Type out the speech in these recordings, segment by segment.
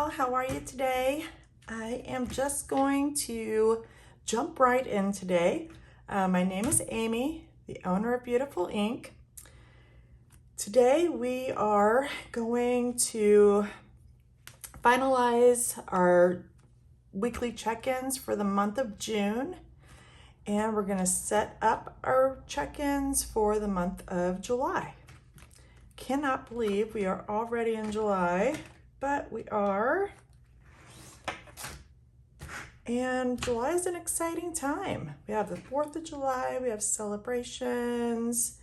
y'all, how are you today? I am just going to jump right in today. My name is Amy, the owner of Beautiful Ink. Today we are going to finalize our weekly check-ins for the month of June, and we're going to set up our check-ins for the month of July. Cannot believe we are already in July, but we are. And July is an exciting time. We have the 4th of July, we have celebrations.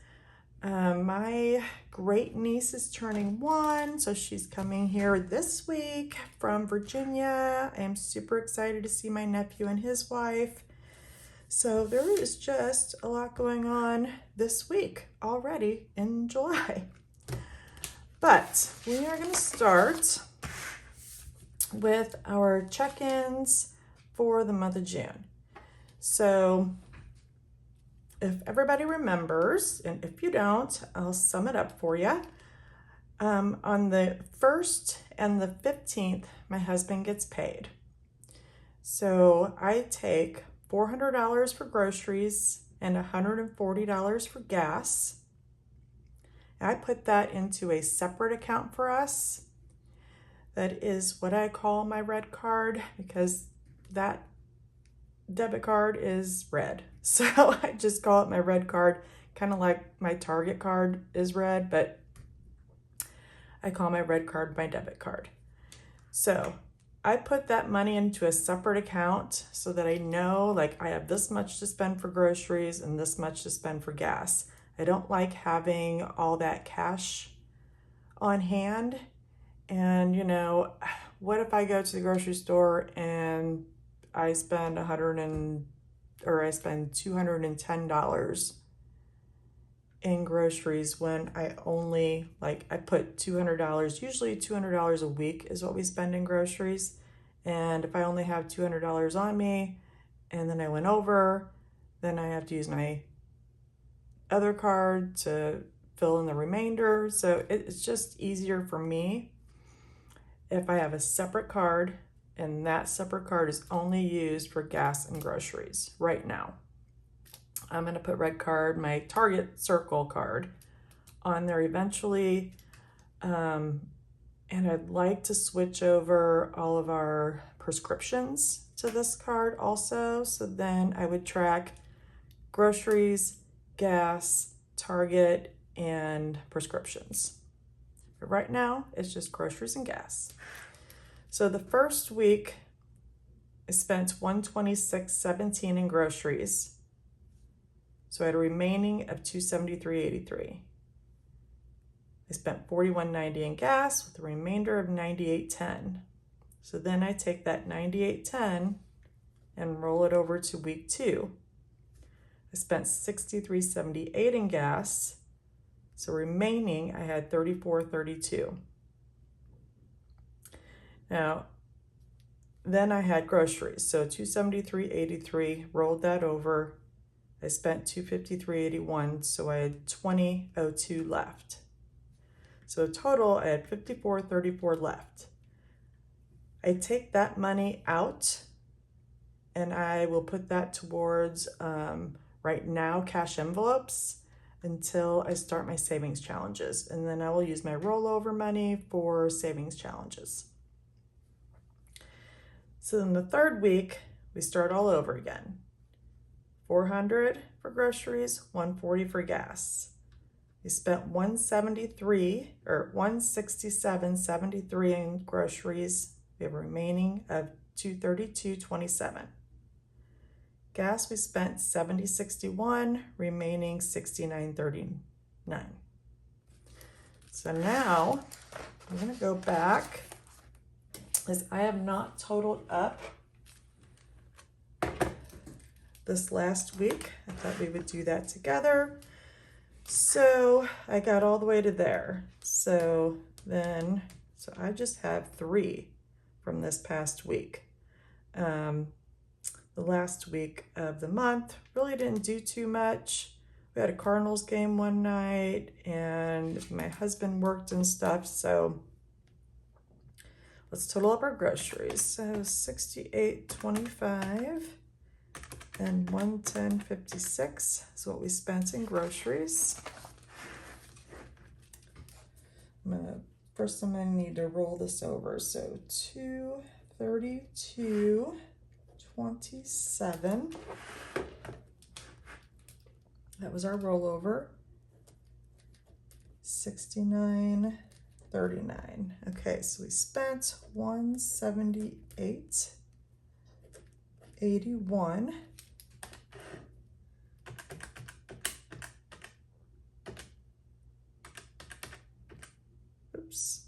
My great niece is turning 1, so she's coming here this week from Virginia. I am super excited to see my nephew and his wife. So there is just a lot going on this week already in July. But we are going to start with our check-ins for the month of June. So if everybody remembers, and if you don't, I'll sum it up for you. On the 1st and the 15th, my husband gets paid. So I take $400 for groceries and $140 for gas. I put that into a separate account for us. That is what I call my red card, because that debit card is red. So I just call it my red card, kind of like my Target card is red, but I call my red card my debit card. So I put that money into a separate account so that I know, like, I have this much to spend for groceries and this much to spend for gas. I don't like having all that cash on hand. And, you know, what if I go to the grocery store and I spend $210 in groceries when I only, like, I put $200, usually $200 a week is what we spend in groceries. And if I only have $200 on me and then I went over, then I have to use my other card to fill in the remainder. So it's just easier for me if I have a separate card, and that separate card is only used for gas and groceries right now. I'm going to put red card, my Target Circle card, on there eventually. And I'd like to switch over all of our prescriptions to this card also. So then I would track groceries, gas, Target, and prescriptions. But right now, it's just groceries and gas. So the first week, I spent $126.17 in groceries. So I had a remaining of $273.83. I spent $41.90 in gas with a remainder of $98.10. So then I take that $98.10 and roll it over to week 2. I spent $63.78 in gas. So remaining, I had $34.32. Now, then I had groceries. So $273.83, rolled that over. I spent $253.81, so I had $20.02 left. So total, I had $54.34 left. I take that money out and I will put that towards right now cash envelopes until I start my savings challenges. And then I will use my rollover money for savings challenges. So then the third week, we start all over again. $400 for groceries, $140 for gas. We spent $167.73 in groceries. We have a remaining of $232.27. Gas, we spent $70.61, remaining $69.39. So now I'm gonna go back, as I have not totaled up this last week. I thought we would do that together. So I got all the way to there. So I just have 3 from this past week. The last week of the month really didn't do too much. We had a Cardinals game one night and my husband worked and stuff. So let's total up our groceries. So $68.25 and $110.56 is what we spent in groceries. First I'm gonna need to roll this over. So $232.27. That was our rollover. $69.39. Okay, so we spent $178.81. Oops.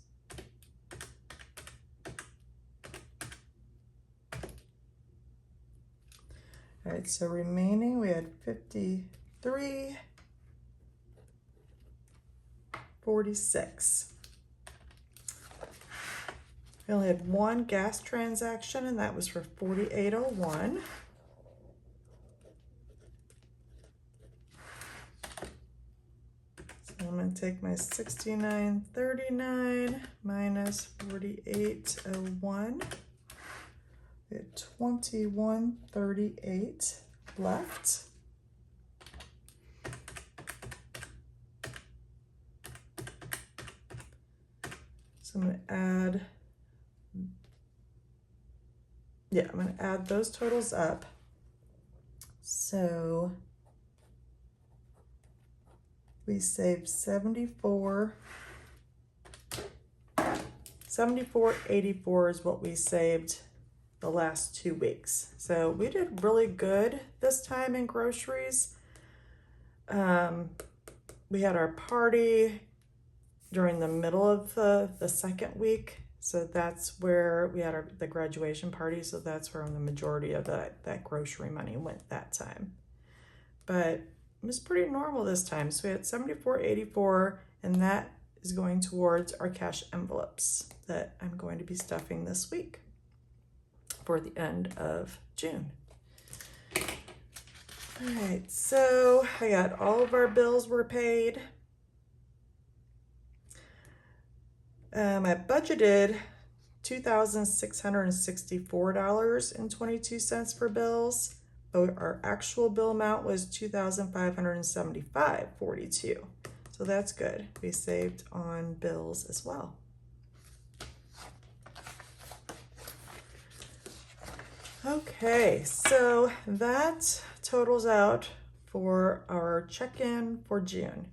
All right, so remaining we had $53.46. We only had one gas transaction, and that was for $48.01. So I'm going to take my $69.39 minus $48.01. We had $21.38 left. So I'm going to add those totals up. So we saved $74.84 is what we saved the last 2 weeks. So we did really good this time in groceries. We had our party during the middle of the second week. So that's where we had the graduation party. So that's where the majority of that grocery money went that time. But it was pretty normal this time. So we had $74.84, and that is going towards our cash envelopes that I'm going to be stuffing this week for the end of June. All right, so I got all of our bills were paid. I budgeted $2,664.22 for bills, but our actual bill amount was $2,575.42. So that's good. We saved on bills as well. Okay, so that totals out for our check-in for June.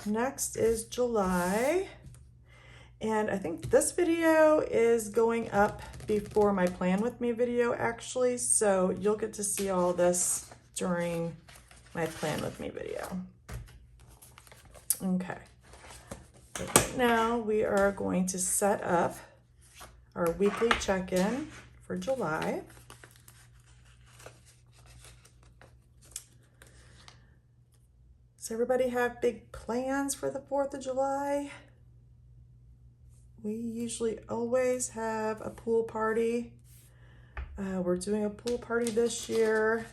Next is July, and I think this video is going up before my Plan With Me video actually, so you'll get to see all this during my Plan With Me video. Okay, so right now we are going to set up our weekly check-in for July. Does everybody have big plans for the 4th of July? We usually always have a pool party. We're doing a pool party this year,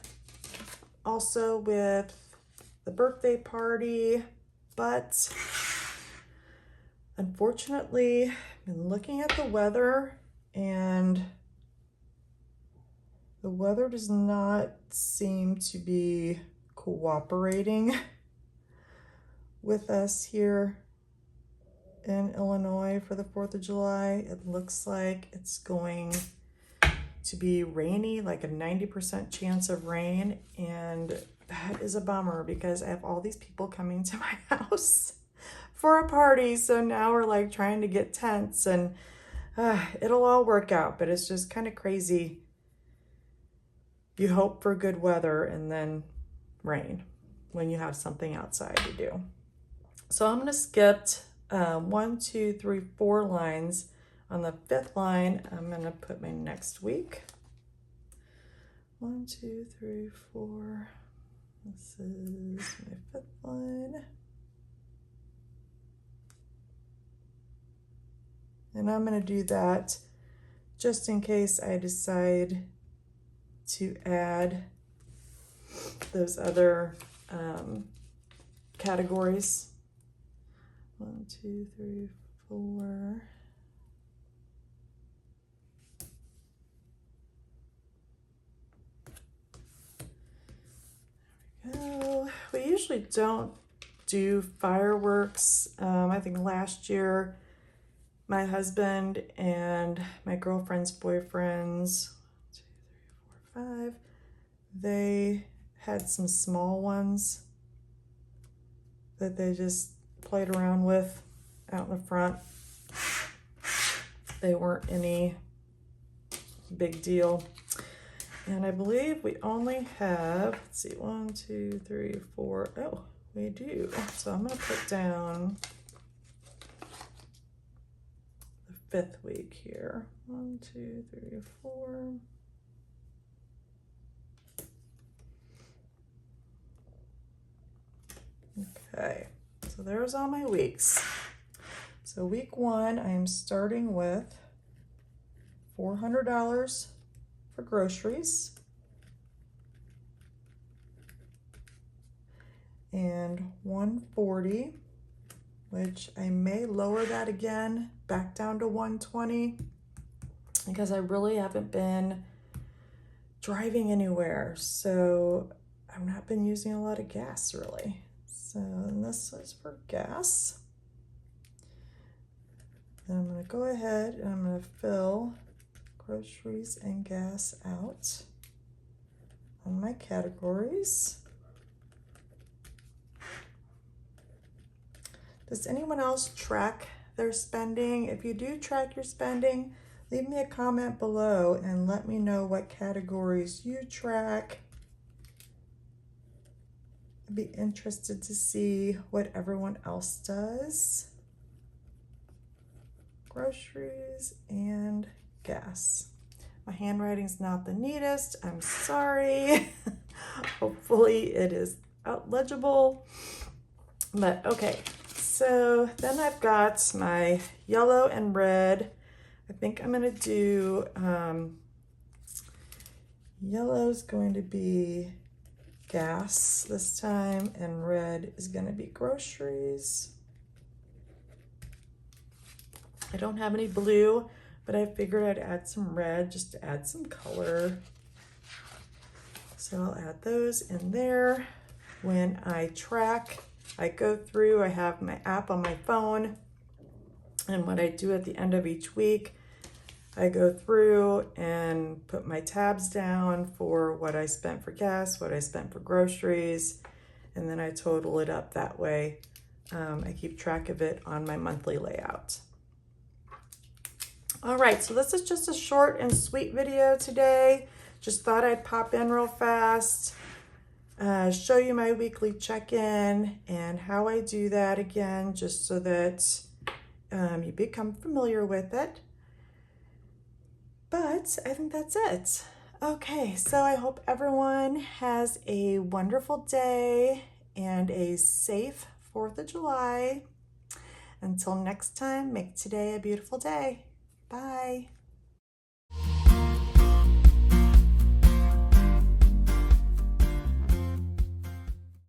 also with the birthday party, but unfortunately, I've been looking at the weather, and the weather does not seem to be cooperating with us here in Illinois for the 4th of July. It looks like it's going to be rainy, like a 90% chance of rain, and that is a bummer because I have all these people coming to my house for a party. So now we're like trying to get tents, and it'll all work out, but it's just kind of crazy. You hope for good weather and then rain when you have something outside to do. So I'm going to skip 1, 2, 3, 4 lines. On the 5th line, I'm going to put my next week. 1, 2, 3, 4. This is my 5th line. And I'm going to do that just in case I decide to add those other categories. 1, 2, 3, 4. Oh, we usually don't do fireworks. I think last year my husband and my girlfriend's boyfriends, 1, 2, 3, 4, 5, they had some small ones that they just played around with out in the front. They weren't any big deal. And I believe we only have, let's see, 1, 2, 3, 4. Oh, we do. So I'm going to put down the 5th week here. 1, 2, 3, 4. Okay, so there's all my weeks. So week 1, I am starting with $400 for groceries and $140, which I may lower that again back down to $120 because I really haven't been driving anywhere, so I've not been using a lot of gas really. So this is for gas. Then I'm going to go ahead and I'm going to fill groceries and gas out on my categories. Does anyone else track their spending? If you do track your spending, leave me a comment below and let me know what categories you track. I'd be interested to see what everyone else does. Groceries and gas. My handwriting's not the neatest. I'm sorry. Hopefully it is legible. But okay, so then I've got my yellow and red. I think I'm gonna do yellow's going to be gas this time, and red is going to be groceries. I don't have any blue, but I figured I'd add some red just to add some color. So I'll add those in there. When I track, I go through, I have my app on my phone, and what I do at the end of each week, I go through and put my tabs down for what I spent for gas, what I spent for groceries, and then I total it up that way. I keep track of it on my monthly layout. All right, so this is just a short and sweet video today. Just thought I'd pop in real fast, show you my weekly check-in and how I do that again, just so that you become familiar with it. But I think that's it. Okay, so I hope everyone has a wonderful day and a safe 4th of July. Until next time, make today a beautiful day. Bye.